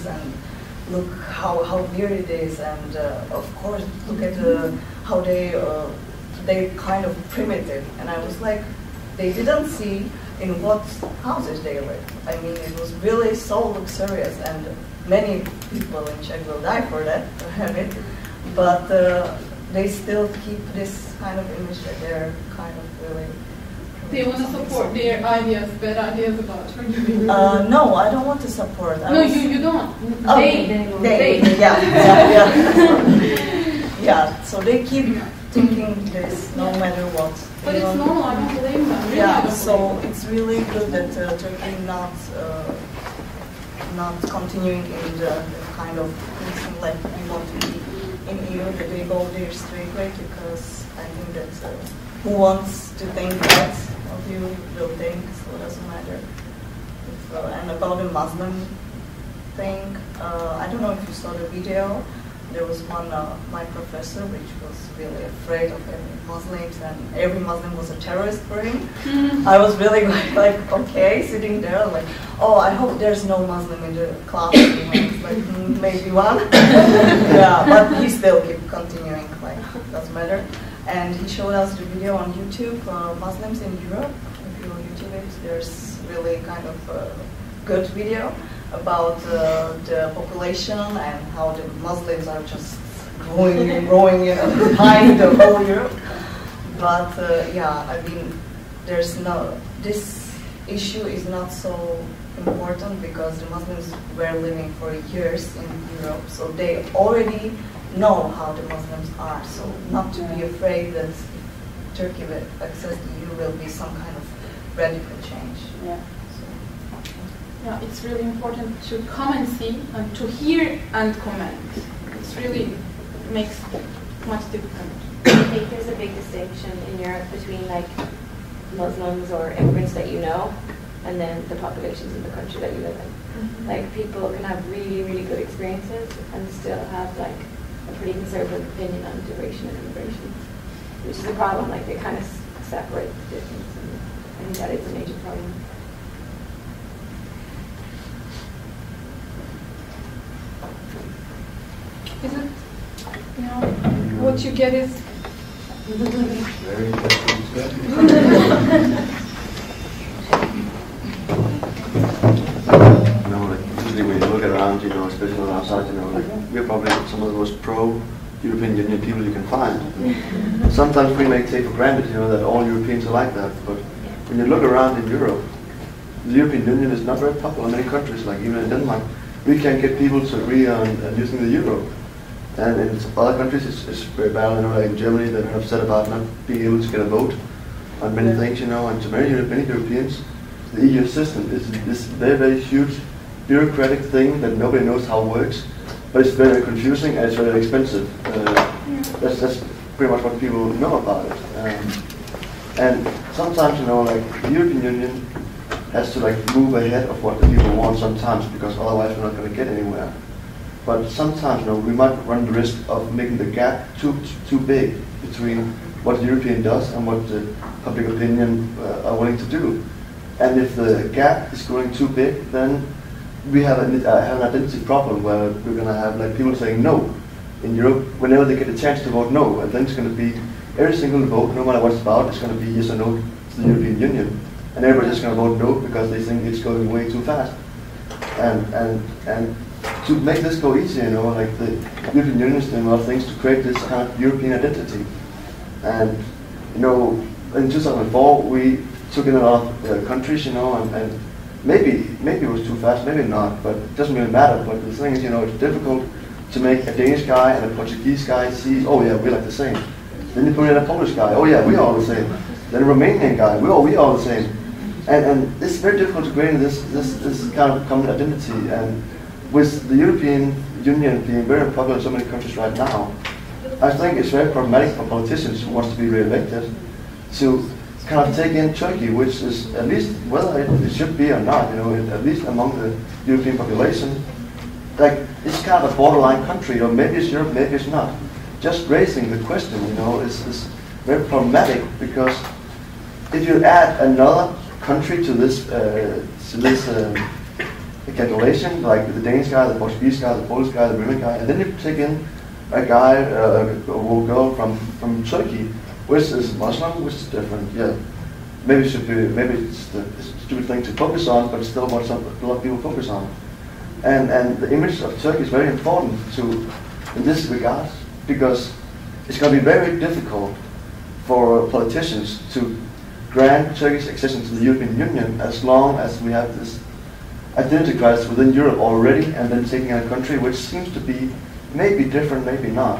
and look how weird it is, and of course look at how they kind of primitive. And I was like, they didn't see in what houses they live. I mean, it was really so luxurious, and many people in Czech will die for that, to have it. But they still keep this kind of image that they're kind of really... They want to support their ideas, bad ideas about Turkey. No, I don't want to support. No, you don't. Oh, they. Yeah. Yeah, so they keep thinking this no matter what. But it's normal, I don't blame them. Really, yeah, so it's really good that Turkey not continuing in the kind of thinking like we want to be in EU, that they go there straight away, because I think that who wants to think that of you will think, so it doesn't matter. And about the Muslim thing, I don't know if you saw the video. There was one, my professor, which was really afraid of every Muslims, and every Muslim was a terrorist for him. I was really like, okay, sitting there, like, oh, I hope there's no Muslim in the class. Like, maybe one. Yeah, but he still kept continuing, like, doesn't matter. And he showed us the video on YouTube, Muslims in Europe. If you YouTube it, there's really kind of a good video about the population and how the Muslims are just growing and growing, behind the whole Europe. But yeah, I mean, this issue is not so important, because the Muslims were living for years in Europe, so they already know how the Muslims are. So not to be afraid that if Turkey will access the EU will be some kind of radical change. Yeah. Yeah, it's really important to come and see, and to hear and comment. It's really makes much difference. I think there's a big distinction in Europe between like Muslims or immigrants that you know, and then the populations in the country that you live in. Mm-hmm. Like people can have really, really good experiences and still have like a pretty conservative opinion on duration and immigration, which is a problem. Like they kind of separate the difference, and I think that is a major problem. Is it, what you get is... Very interesting stuff. Usually when you look around, especially on outside, like we're probably some of the most pro-European Union people you can find. Sometimes we may take for granted, that all Europeans are like that, but when you look around in Europe, the European Union is not very popular in many countries, like even in Denmark. We can't get people to agree on using the euro. And in other countries, it's very bad. Like in Germany, they're upset about not being able to get a vote on many things, And to many Europeans, the EU system is this very, very huge bureaucratic thing that nobody knows how it works. But it's very confusing and it's very expensive. That's pretty much what people know about it. And sometimes, like the European Union has to move ahead of what the people want sometimes, because otherwise we're not going to get anywhere. But sometimes, we might run the risk of making the gap too big between what the European does and what the public opinion are willing to do. And if the gap is growing too big, then we have an identity problem where we're going to have people saying no in Europe whenever they get a chance to vote no, and then it's going to be every single vote, no matter what it's about, it's going to be yes or no to the European Union. And everybody's just going to vote no because they think it's going way too fast. And to make this go easy, like the European Union is doing a lot of things to create this kind of European identity. And in 2004 we took in a lot of countries, and maybe it was too fast, maybe not, but it doesn't really matter. But the thing is, it's difficult to make a Danish guy and a Portuguese guy see, oh yeah, we're like the same. Then you put in a Polish guy, oh yeah, we're all the same. Then a Romanian guy, we're all the same. And it's very difficult to create this kind of common identity. And with the European Union being very popular in so many countries right now, I think it's very problematic for politicians who want to be re-elected to kind of take in Turkey, which is, at least whether it should be or not, at least among the European population, it's kind of a borderline country, or maybe it's Europe, maybe it's not. Just raising the question, is very problematic, because if you add another country to this a calculation, like the Danish guy, the Portuguese guy, the Polish guy, the German guy, and then you take in a guy or girl from Turkey, which is Muslim, which is different. Yeah, maybe it's the stupid thing to focus on, but still what a lot of people focus on. And the image of Turkey is very important in this regard, because it's going to be very difficult for politicians to grant Turkey's accession to the European Union as long as we have this identity crisis within Europe already, and then taking a country which seems to be maybe different, maybe not.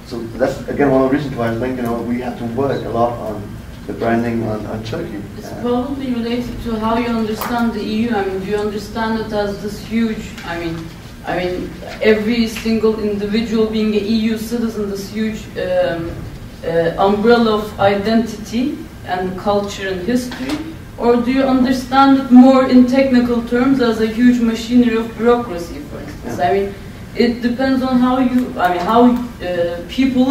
So that's again one of the reasons why I think we have to work a lot on the branding on Turkey. It's probably related to how you understand the EU. I mean, do you understand it as this huge? I mean, every single individual being an EU citizen, this huge umbrella of identity and culture and history, or do you understand it more in technical terms as a huge machinery of bureaucracy, for instance? Yeah. I mean, it depends on how people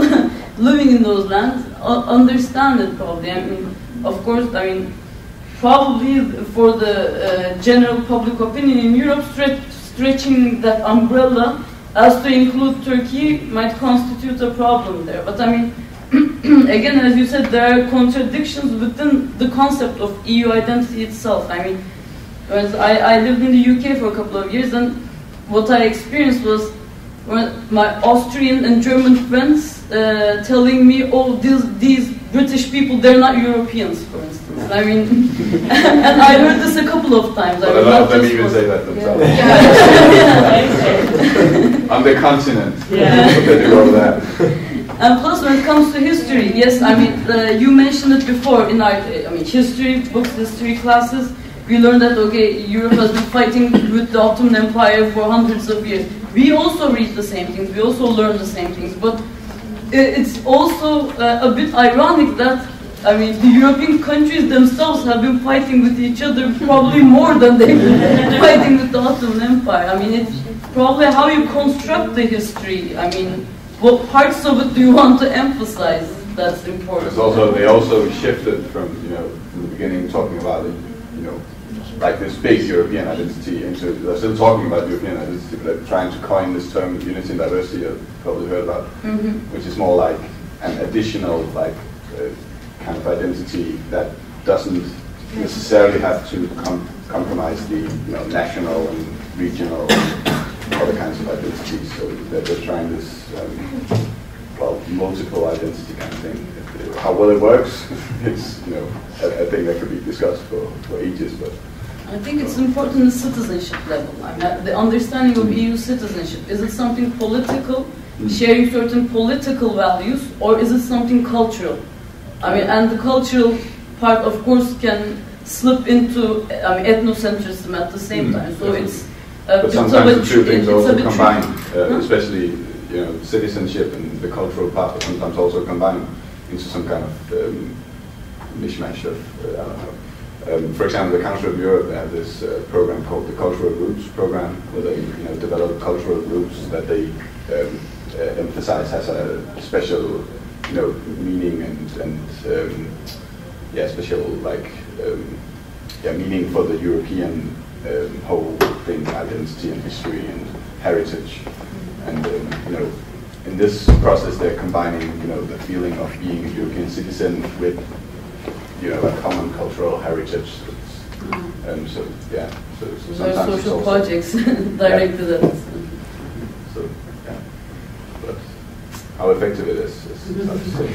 living in those lands understand it. Probably, I mean, of course, probably for the general public opinion in Europe, stretching that umbrella as to include Turkey might constitute a problem there. But I mean, again, as you said, there are contradictions within the concept of EU identity itself. I mean, I lived in the UK for a couple of years, and what I experienced was my Austrian and German friends telling me, "Oh, these British people, they're not Europeans," for instance. I mean, and I heard this a couple of times. But a lot of them even say that themselves. Yeah. On the continent. Yeah. So they do all that. And plus, when it comes to history, yes, I mean, you mentioned it before in our, history books, history classes. We learned that, okay, Europe has been fighting with the Ottoman Empire for hundreds of years. We also read the same things, we also learn the same things, but it's also a bit ironic that, the European countries themselves have been fighting with each other probably more than they've been fighting with the Ottoman Empire. I mean, it's probably how you construct the history. I mean, what parts of it do you want to emphasize that's important? It's also, they also shifted from, from the beginning talking about it, like this big European identity into, they're still talking about European identity, but they're trying to coin this term unity and diversity, you've probably heard about, which is more like an additional, kind of identity that doesn't necessarily have to compromise the, national and regional and other kinds of identities. So they're trying this, multiple identity kind of thing. How well it works, it's, a thing that could be discussed for ages, but. I think it's important at citizenship level. The understanding of EU citizenship. Is it something political, sharing certain political values, or is it something cultural? And the cultural part, of course, can slip into ethnocentrism at the same time. So it's but sometimes the two things also combine, especially citizenship and the cultural part, but sometimes also combine into some kind of mishmash of I don't know. For example, the Council of Europe, they have this program called the Cultural Roots Program, where they develop cultural roots that they emphasize has a special meaning and special meaning for the European whole thing, identity and history and heritage. And in this process, they're combining the feeling of being a European citizen with a common cultural heritage. So sometimes social projects directed at us. So but how effective it is hard to say.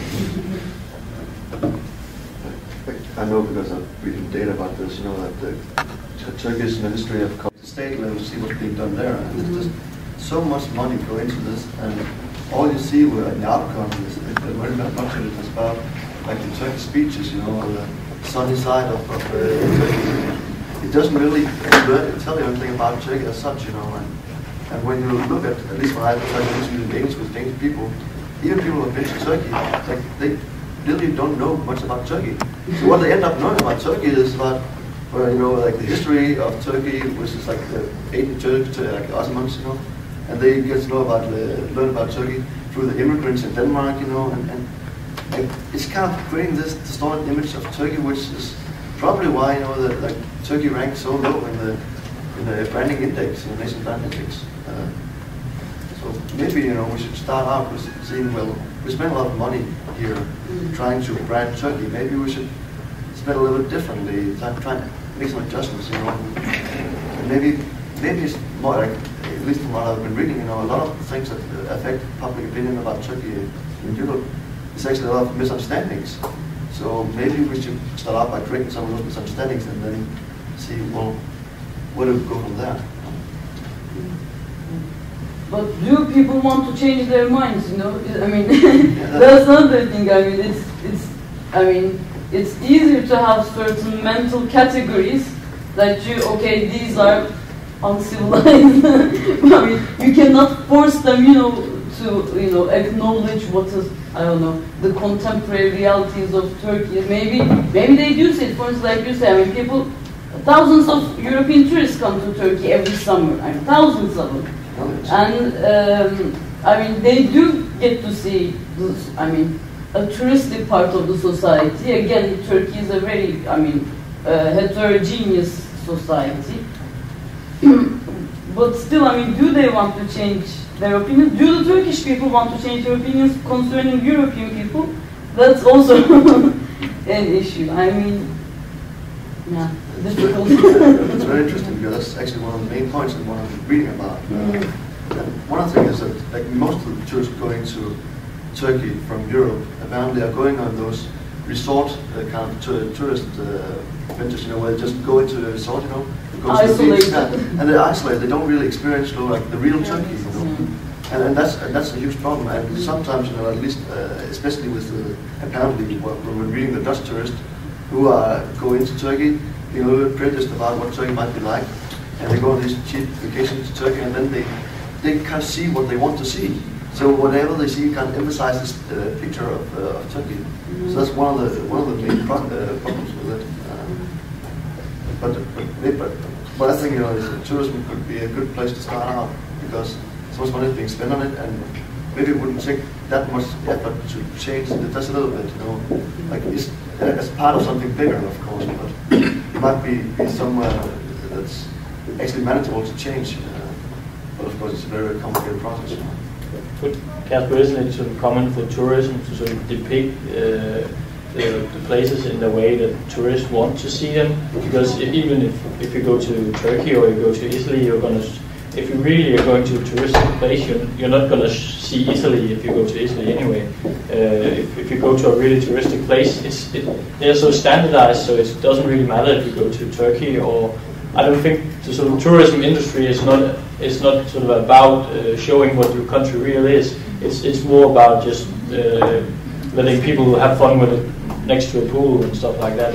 I know because I'm reading data about this, that the Turkish Ministry of State level, see what's being done there, and there's just so much money go into this, and all you see in the outcome is very much of it is about like the Turkish speeches, or the sunny side of Turkey. It doesn't really tell you anything about Turkey as such, and when you look at least when I try to interview Danish with Danish people, even people who have been to Turkey, they really don't know much about Turkey. So what they end up knowing about Turkey is about, the history of Turkey, which is like the ancient Turks, like the Ottomans, and they get to learn about Turkey through the immigrants in Denmark, and it's kind of creating this distorted image of Turkey, which is probably why Turkey ranks so low in the branding index, in the nation brand index. So maybe we should start out with seeing, well, we spend a lot of money here trying to brand Turkey. Maybe we should spend a little bit differently, try to make some adjustments. And maybe it's more like, at least from what I've been reading, a lot of things that affect public opinion about Turkey in Europe is actually a lot of misunderstandings. So maybe we should start out by correcting some of those misunderstandings and then see, well, where do we go from there? But do people want to change their minds? I mean, that's another thing. I mean, it's easier to have certain mental categories that these are uncivilized. I mean, you cannot force them, to acknowledge what is, I don't know, the contemporary realities of Turkey. Maybe they do say, for instance, like you say, I mean, thousands of European tourists come to Turkey every summer. I mean, thousands of them. And I mean, they do get to see this, I mean, a touristic part of the society. Again, Turkey is a very, heterogeneous society. But still, I mean, do they want to change their opinions? Do the Turkish people want to change their opinions concerning European people? That's also an issue. I mean, yeah, difficult. It's very interesting because that's actually one of the main points in what I'm reading about. One of the things is that like most of the tourists going to Turkey from Europe apparently are going on those resort kind of tourist ventures, where they just go into the resort, go to the beach, and they're isolated. They don't really experience like the real Turkey, and that's a huge problem. And sometimes, at least especially with apparently when we're reading the Dutch tourists who go into Turkey, a little bit prejudiced about what Turkey might be like, and they go on these cheap vacations to Turkey, and then they can't see what they want to see. So whatever they see kind of emphasizes the picture of Turkey. So that's one of the main problems with it. But I think tourism could be a good place to start out because so much money is being spent on it, and maybe it wouldn't take that much effort to change it just a little bit. Like it's as part of something bigger, of course, but it might be somewhere that's actually manageable to change. But of course, it's a very complicated process. But Casper, isn't it sort of common for tourism to sort of depict the places in the way that tourists want to see them? Because even if you go to Turkey or you go to Italy, if you really are going to a touristic place, you're not going to see Italy if you go to Italy anyway. If you go to a really touristic place, they're so standardized, so it doesn't really matter if you go to Turkey or. I don't think the sort of tourism industry is not sort of about showing what your country really is. It's more about just letting people have fun with it next to a pool and stuff like that.